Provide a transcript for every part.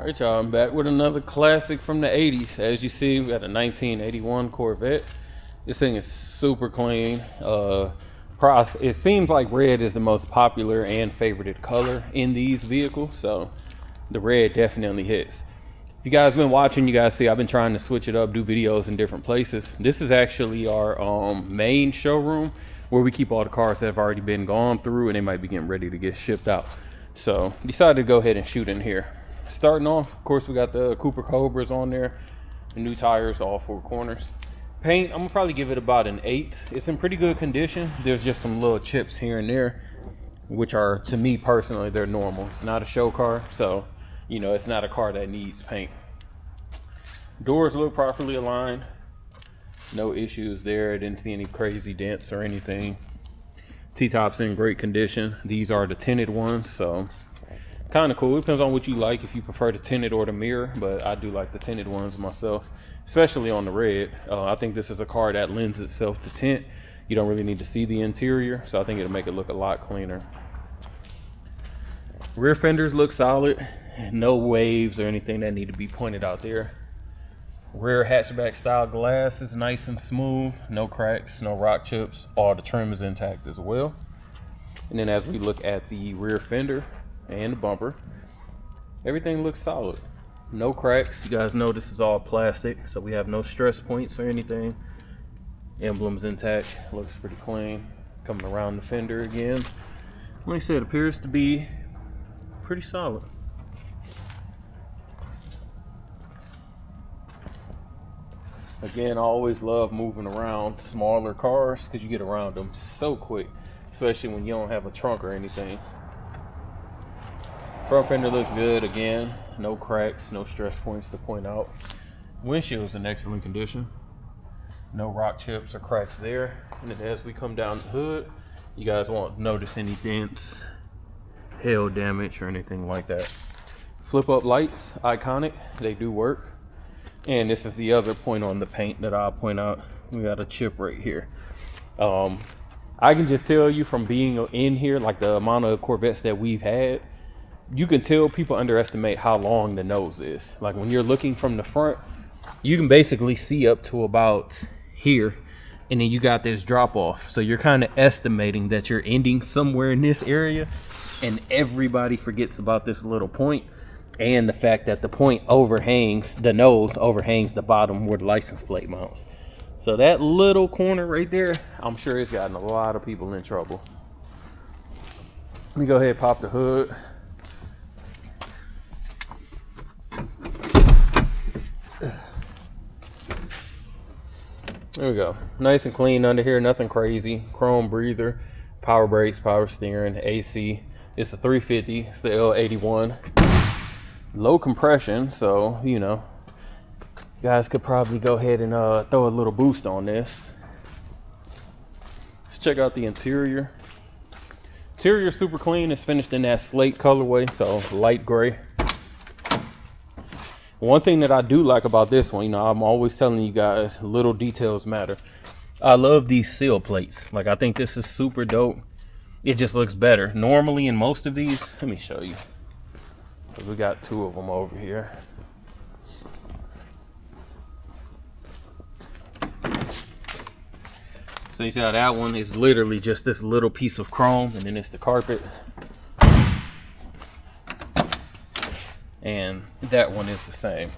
Alright y'all, I'm back with another classic from the 80s. As you see, we got a 1981 Corvette. This thing is super clean. It seems like red is the most popular and favorited color in these vehicles, so the red definitely hits. If you guys been watching, you guys see I've been trying to switch it up, do videos in different places. This is actually our main showroom where we keep all the cars that have already been gone through and they might be getting ready to get shipped out. So decided to go ahead and shoot in here. Starting off, of course, we got the Cooper Cobras on there, the new tires, all four corners. Paint, I'm gonna probably give it about an 8. It's in pretty good condition. There's just some little chips here and there, which are, to me personally, they're normal. It's not a show car, so you know, it's not a car that needs paint. Doors look properly aligned. No issues there. I didn't see any crazy dents or anything. T-top's in great condition. These are the tinted ones, so kind of cool. It depends on what you like, if you prefer the tinted or the mirror, but I do like the tinted ones myself, especially on the red. I think this is a car that lends itself to tint. You don't really need to see the interior, so I think it'll make it look a lot cleaner. Rear fenders look solid. No waves or anything that need to be pointed out there. Rear hatchback style glass is nice and smooth. No cracks, no rock chips. All the trim is intact as well. And then as we look at the rear fender and the bumper, everything looks solid. No cracks. You guys know this is all plastic, so we have no stress points or anything. Emblems intact. Looks pretty clean. Coming around the fender again, like I said, appears to be pretty solid. Again, I always love moving around smaller cars because you get around them so quick, especially when you don't have a trunk or anything. Front fender looks good. Again, no cracks, no stress points to point out. Windshield's in excellent condition. No rock chips or cracks there. And then as we come down the hood, you guys won't notice any dents, hail damage, or anything like that. Flip up lights, iconic. They do work. And this is the other point on the paint that I'll point out. We got a chip right here. I can just tell you from being in here, like the amount of Corvettes that we've had, you can tell people underestimate how long the nose is. Like when you're looking from the front, you can basically see up to about here, and then you got this drop off. So you're kind of estimating that you're ending somewhere in this area, and everybody forgets about this little point. And the fact that the point overhangs, the nose overhangs the bottom where the license plate mounts. So that little corner right there, I'm sure it's gotten a lot of people in trouble. Let me go ahead and pop the hood. There we go. Nice and clean under here, nothing crazy. Chrome breather, power brakes, power steering, AC. It's a 350, it's the L81. Low compression, so you know, you guys could probably go ahead and throw a little boost on this. Let's check out the interior. Interior super clean. It's finished in that slate colorway, so light gray. One thing that I do like about this one, you know, I'm always telling you guys, little details matter. I love these seal plates. Like, I think this is super dope. It just looks better. Normally in most of these, let me show you. We got two of them over here. So you see how that one is literally just this little piece of chrome, and then it's the carpet. And that one is the same.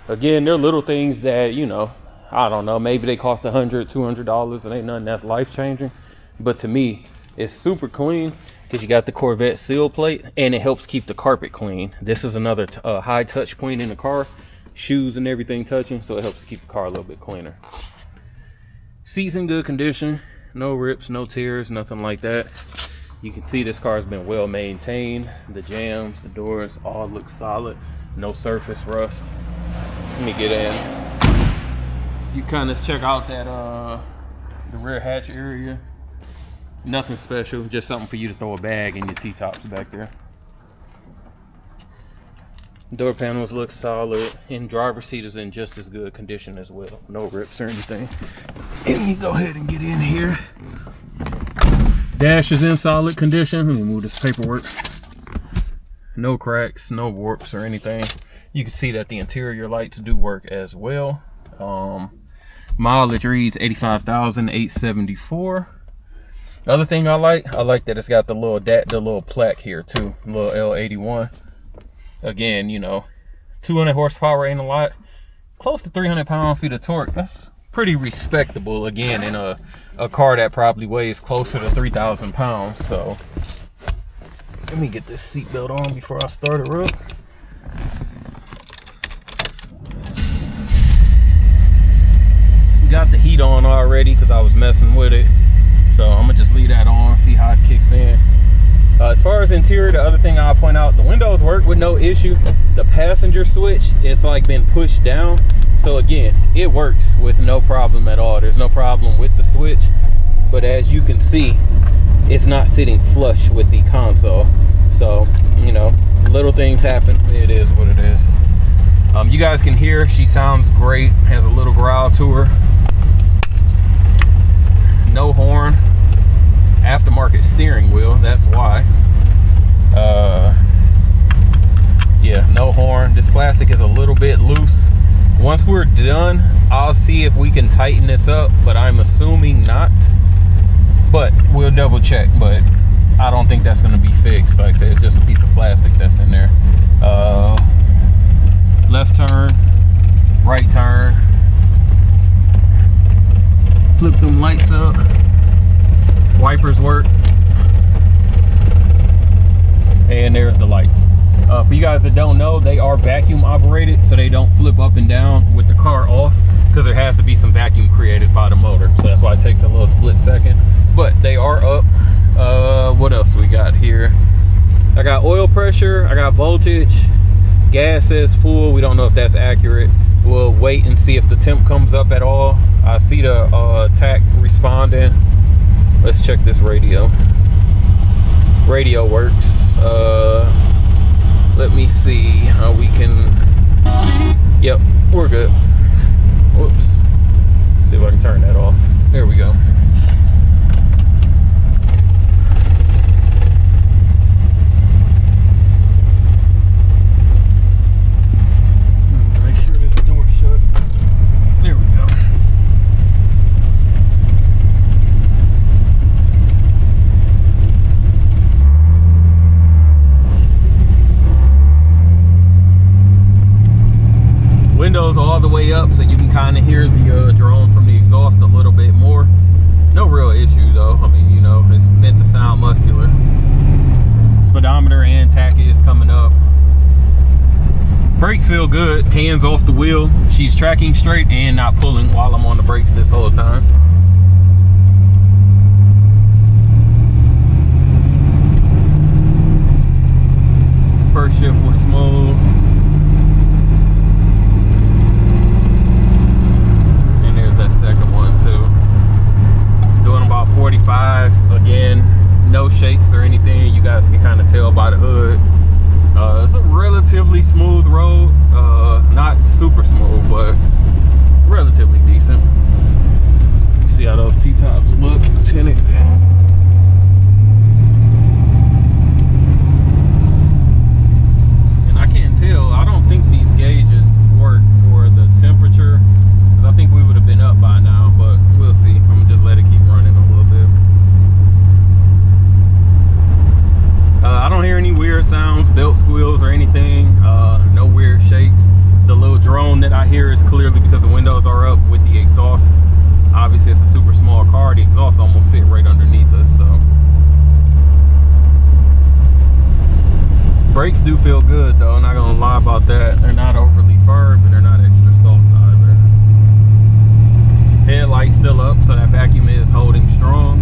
Again, they're little things that, you know, I don't know, maybe they cost $100, $200. It ain't nothing that's life-changing. But to me, it's super clean, because you got the Corvette seal plate, and it helps keep the carpet clean. This is another high touch point in the car, shoes and everything touching, so it helps keep the car a little bit cleaner. Seats in good condition, no rips, no tears, nothing like that. You can see this car has been well maintained. The jambs, the doors, all look solid. No surface rust. Let me get in. You kind of check out that the rear hatch area. Nothing special, just something for you to throw a bag in your T-tops back there. Door panels look solid, and driver's seat is in just as good condition as well. No rips or anything. Let me go ahead and get in here. Dash is in solid condition. Let me move this paperwork. no cracks, no warps or anything. You can see that the interior lights do work as well. Mileage reads 85,874. The other thing I like that it's got the little plaque here too, little L81. Again, you know, 200 horsepower ain't a lot. Close to 300 pound-feet of torque. That's pretty respectable, again, in a car that probably weighs closer to 3,000 pounds. So let me get this seatbelt on before I start her up. Got the heat on already because I was messing with it, so I'm gonna just leave that on, see how it kicks in. As far as interior, the other thing I'll point out, the windows work with no issue. The passenger switch, it's like been pushed down, so again, it works with no problem at all. There's no problem with the switch, but as you can see, it's not sitting flush with the console. So, you know, little things happen. It is what it is. You guys can hear she sounds great, has a little growl to her. No horn, aftermarket steering wheel, that's why. Yeah, no horn. This plastic is a little bit loose. Once we're done, I'll see if we can tighten this up, but I'm assuming not. But we'll double check, but I don't think that's gonna be fixed. Like I said, it's just a piece of plastic that's in there. Left turn, right turn. Flip them lights up. Wipers work. And there's the lights. For you guys that don't know, they are vacuum operated, so they don't flip up and down with the car off, because there has to be some vacuum created by the motor. So that's why it takes a little split second. But they are up. What else we got here? I got oil pressure, I got voltage. Gas says full. We don't know if that's accurate. We'll wait and see if the temp comes up at all. I see the TAC responding. Let's check this radio. Radio works. Let me see how we can. Yep, we're good. Whoops. See if I can turn that off. There we go. Windows all the way up so you can kind of hear the drone from the exhaust a little bit more. No real issue though. I mean, you know, it's meant to sound muscular. Speedometer and TAC is coming up. Brakes feel good. Hands off the wheel. She's tracking straight and not pulling while I'm on the brakes this whole time. First shift was smooth. Second one too. Doing about 45. Again, no shakes or anything. You guys can kind of tell by the hood. It's a relatively smooth road. Not super smooth, but relatively decent. See how those T-tops look tinted. And I can't tell. I don't think these gauges work for the temperature. I think we would have been up by now, but we'll see. I'm gonna just let it keep running a little bit. I don't hear any weird sounds, belt squeals or anything. No weird shakes. The little drone that I hear is clearly because the windows are up with the exhaust. Obviously it's a super small car. The exhaust almost sit right underneath us, so. Brakes do feel good though, not gonna lie about that. They're not overly firm and they're not extra soft either. Headlights still up, so that vacuum is holding strong.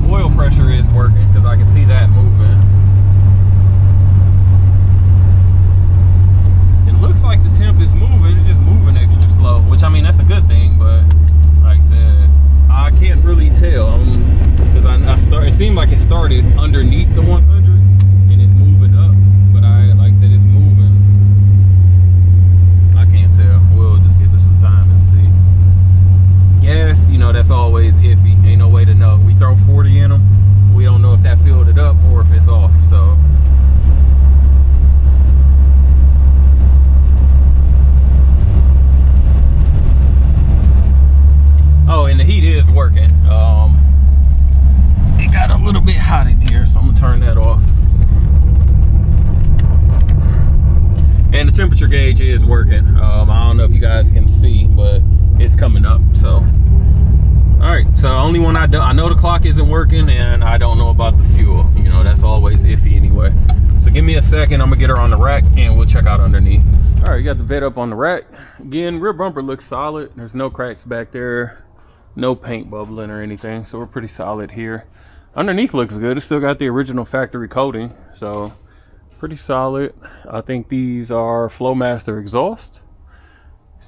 Oil pressure is working because I can see that moving. It looks like the temp is moving, it's just moving extra slow, which I mean that's a good thing, but like I said, I can't really tell because it seemed like it started underneath the 100 and it's moving up. Like I said, it's moving. I can't tell. We'll just give it some time and see. Gas, you know, that's always iffy. Ain't no hot in here, so I'm gonna turn that off. And the temperature gauge is working. I don't know if you guys can see, but it's coming up. So, all right. So only one I know the clock isn't working, and I don't know about the fuel. You know, that's always iffy anyway. So give me a second. I'm gonna get her on the rack, and we'll check out underneath. All right, you got the Vette up on the rack. Again, rear bumper looks solid. There's no cracks back there, no paint bubbling or anything. So we're pretty solid here. Underneath looks good. It's still got the original factory coating, so pretty solid. I think these are Flowmaster exhaust.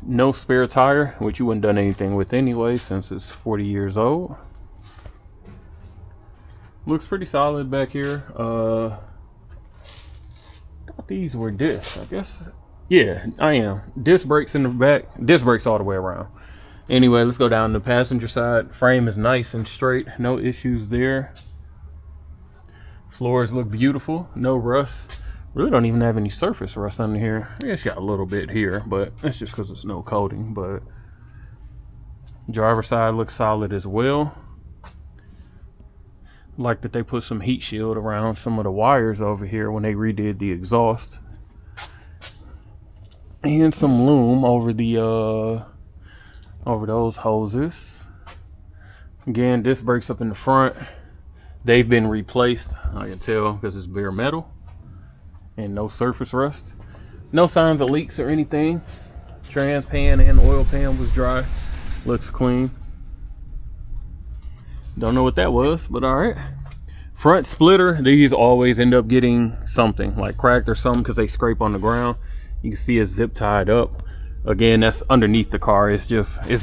No spare tire, which you wouldn't done anything with anyway since it's 40 years old. Looks pretty solid back here. Thought these were discs, I guess. Yeah, I am. Disc brakes in the back, disc brakes all the way around. Anyway, let's go down the passenger side. Frame is nice and straight, no issues there. Floors look beautiful, no rust. Really don't even have any surface rust under here. I guess you got a little bit here, but that's just because it's no coating. But driver side looks solid as well. Like that they put some heat shield around some of the wires over here when they redid the exhaust. And some loom over the over those hoses. Again, disc brakes up in the front. They've been replaced, I can tell, because it's bare metal and no surface rust. No signs of leaks or anything. Trans pan and oil pan was dry. Looks clean. Don't know what that was, but all right. Front splitter, these always end up getting something like cracked or something because they scrape on the ground. You can see it's zip tied up. Again, that's underneath the car. It's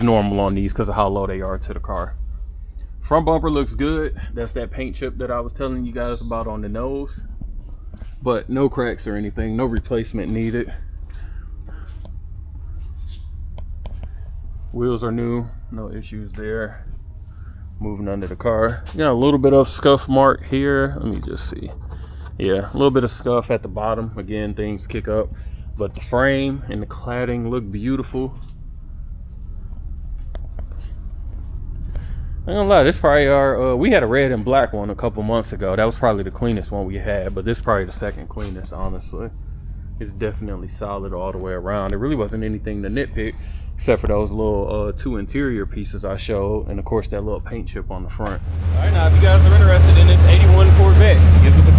normal on these because of how low they are to the car. Front bumper looks good. That's that paint chip that I was telling you guys about on the nose. But no cracks or anything, no replacement needed. Wheels are new, no issues there. Moving under the car. Yeah, a little bit of scuff mark here. Let me just see. Yeah, a little bit of scuff at the bottom. Again, things kick up. But the frame and the cladding look beautiful. I ain't gonna lie, this probably our, we had a red and black one a couple months ago. That was probably the cleanest one we had, but this is probably the second cleanest, honestly. It's definitely solid all the way around. There really wasn't anything to nitpick, except for those little two interior pieces I showed, and of course that little paint chip on the front. All right, now if you guys are interested in this 81 Corvette, give us a